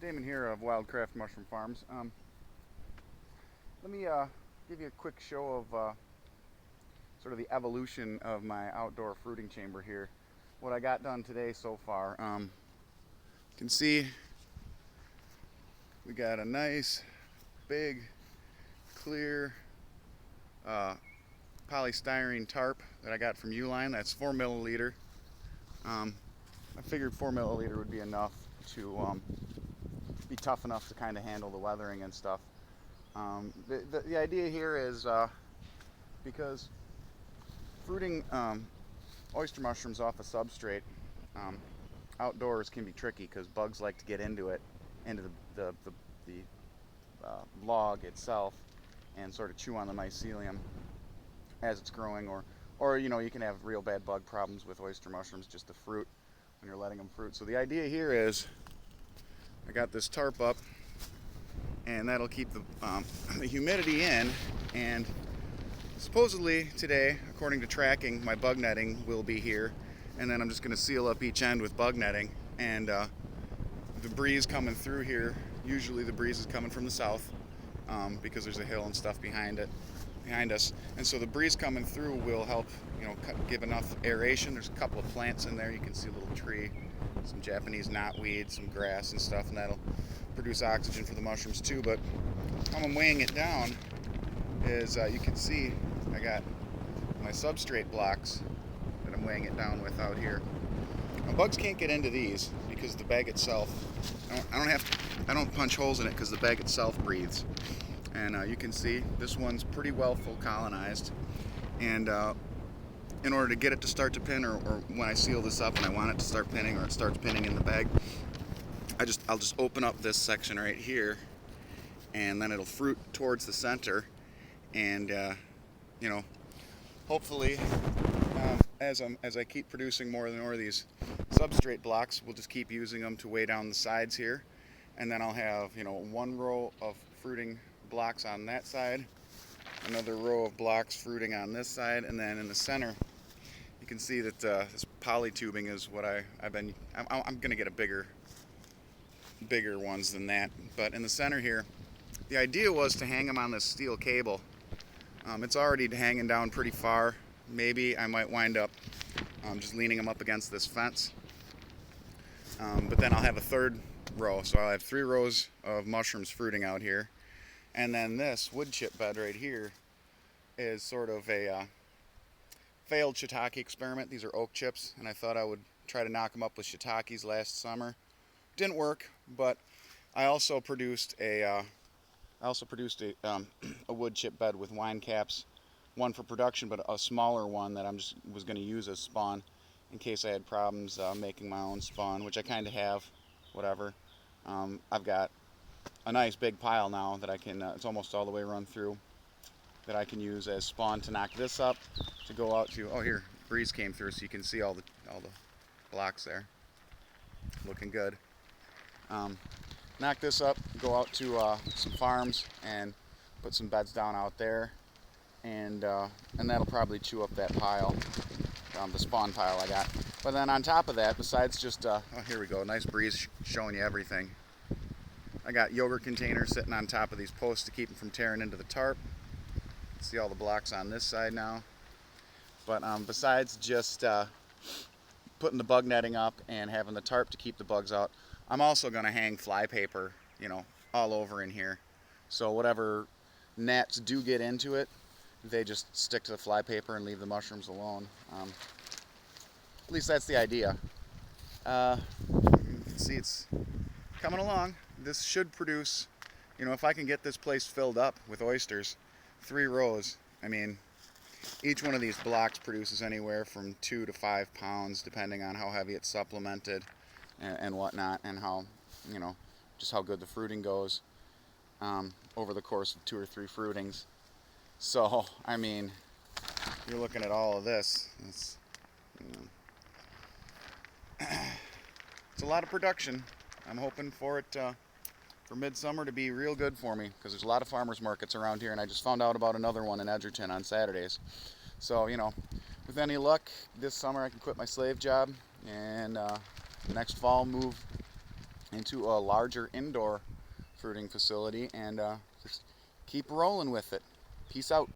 Damon here of Wildcraft Mushroom Farms. Let me give you a quick show of sort of the evolution of my outdoor fruiting chamber here. What I got done today so far. You can see we got a nice, big, clear polystyrene tarp that I got from Uline. That's 4 milliliter. I figured 4 milliliter would be enough to be tough enough to kind of handle the weathering and stuff. The idea here is because fruiting oyster mushrooms off a substrate outdoors can be tricky because bugs like to get into it, into the log itself, and sort of chew on the mycelium as it's growing, or you can have real bad bug problems with oyster mushrooms, just the fruit when you're letting them fruit. So the idea here is I got this tarp up, and that'll keep the humidity in. And supposedly today, according to tracking, my bug netting will be here, and then I'm just going to seal up each end with bug netting. And the breeze coming through here, usually the breeze is coming from the south because there's a hill and stuff behind us, and so the breeze coming through will help give enough aeration. There's a couple of plants in there. You can see a little tree, some Japanese knotweed, some grass and stuff, and that'll produce oxygen for the mushrooms too. But how I'm weighing it down is you can see I got my substrate blocks that I'm weighing it down with out here. Now, bugs can't get into these because the bag itself, I don't punch holes in it because the bag itself breathes. And you can see this one's pretty well full colonized, and in order to get it to start to pin, or when I seal this up and I want it to start pinning, or it starts pinning in the bag, I'll just open up this section right here, and then it'll fruit towards the center. And hopefully as I keep producing more and more of these substrate blocks, we'll just keep using them to weigh down the sides here, and then I'll have one row of fruiting blocks on that side, another row of blocks fruiting on this side, and then in the center you can see that this poly tubing is what I'm gonna get a bigger ones than that. But in the center here, the idea was to hang them on this steel cable. It's already hanging down pretty far. Maybe I might wind up just leaning them up against this fence, but then I'll have a third row, so I'll have 3 rows of mushrooms fruiting out here. And then this wood chip bed right here is sort of a failed shiitake experiment. These are oak chips, and I thought I would try to knock them up with shiitakes last summer. Didn't work, but I also produced a wood chip bed with wine caps, one for production, but a smaller one that was going to use as spawn in case I had problems making my own spawn, which I kind of have. Whatever. I've got a nice big pile now that I can, it's almost all the way run through, that I can use as spawn to knock this up, to go out to, oh here, breeze came through so you can see all the blocks there. Looking good. Knock this up, go out to some farms and put some beds down out there, and that'll probably chew up that pile, the spawn pile I got. But then on top of that, besides just, oh here we go, nice breeze showing you everything. I got yogurt containers sitting on top of these posts to keep them from tearing into the tarp. See all the blocks on this side now. But besides just putting the bug netting up and having the tarp to keep the bugs out, I'm also going to hang fly paper, all over in here. So whatever gnats do get into it, they just stick to the fly paper and leave the mushrooms alone. At least that's the idea. You can see it's coming along. This should produce, if I can get this place filled up with oysters, 3 rows, I mean, each one of these blocks produces anywhere from 2 to 5 pounds, depending on how heavy it's supplemented and whatnot, and how, just how good the fruiting goes over the course of 2 or 3 fruitings. So, I mean, you're looking at all of this. It's a lot of production. I'm hoping for it for midsummer to be real good for me, because there's a lot of farmers markets around here, and I just found out about another one in Edgerton on Saturdays. So with any luck this summer I can quit my slave job and next fall move into a larger indoor fruiting facility and just keep rolling with it. Peace out.